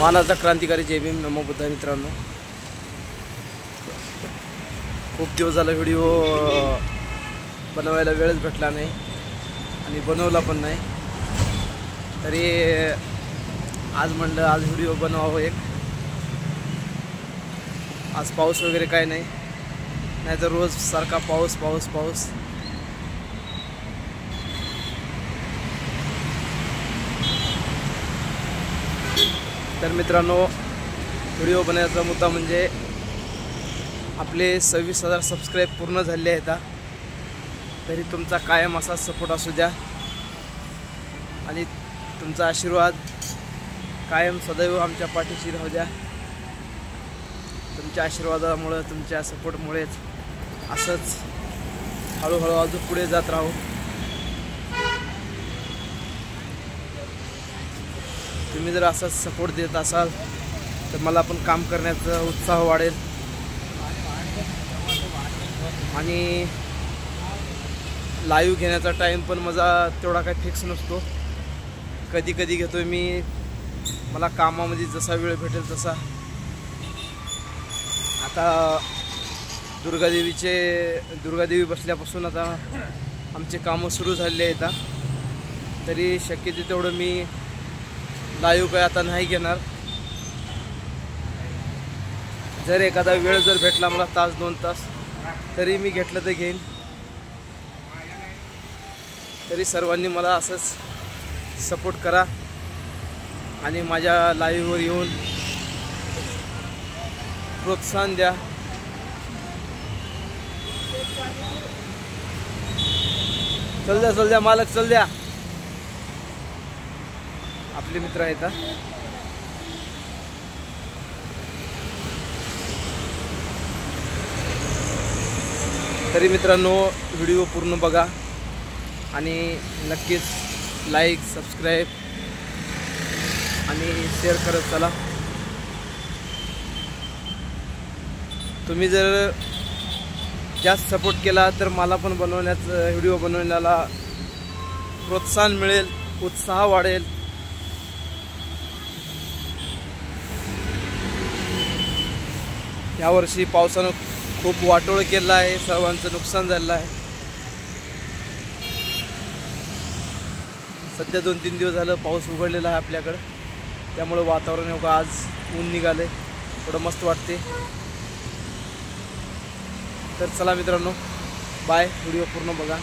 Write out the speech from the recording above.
मानाचा क्रांतिकारी जय भीम नमो बुद्धाय. मित्रांनो, खूप दिवस झाला व्हिडिओ बनवायला वेळच भेटला नाही आणि बनवला पण नाही. तरी आज म्हणलं आज व्हिडिओ बनवावं एक. आज पाऊस वगैरे काय नाही, नाहीतर रोज सारखा पाऊस पाऊस पाऊस. तर मित्रांनो, व्हिडिओ बनवायचा मुद्दा म्हणजे आपले 26,000 सबस्क्राईब पूर्ण झाले आहेत. तरी तुमचा कायम असा सपोर्ट असू द्या आणि तुमचा आशीर्वाद कायम सदैव आमच्या पाठीशी राहू द्या. तुमच्या आशीर्वादामुळे, तुमच्या सपोर्टमुळेच असंच हळूहळू अजून पुढे जात राहू. तुम्ही जर असाच सपोर्ट देत असाल तर मला पण काम करण्याचा उत्साह वाढेल. आणि लाईव्ह घेण्याचा टाईम पण माझा तेवढा काही फिक्स नसतो. कधी कधी घेतो मी, मला कामामध्ये जसा वेळ भेटेल तसा. आता दुर्गादेवी बसल्यापासून आता आमचे कामं सुरू झालेले आहेत. तरी शक्य तेवढं मी लाईव्ह काय आता नाही घेणार. जर एखादा वेळ जर भेटला मला तास 2 तास, तरी मी घेतलं तर घेईन. तरी सर्वांनी मला असंच सपोर्ट करा आणि माझ्या लाईव्हवर येऊन प्रोत्साहन द्या. चल द्या मालक, चल द्या. आपले मित्र आहेत. तरी मित्रांनो, व्हिडिओ पूर्ण बघा आणि नक्कीच लाईक, सबस्क्राईब आणि शेअर करत चला. तुम्ही जर जास्त सपोर्ट केला तर मला पण व्हिडिओ बनवण्याला प्रोत्साहन मिळेल, उत्साह वाढेल. यावर्षी पावसानं खूप वाटोळ केलं आहे, सर्वांचं नुकसान झालं आहे. सध्या 2-3 दिवस झालं पाऊस उघडलेला आहे आपल्याकडं, त्यामुळे वातावरण एवढं आज ऊन निघाले, थोडं मस्त वाटते. तर चला मित्रांनो, बाय. व्हिडिओ पूर्ण बघा.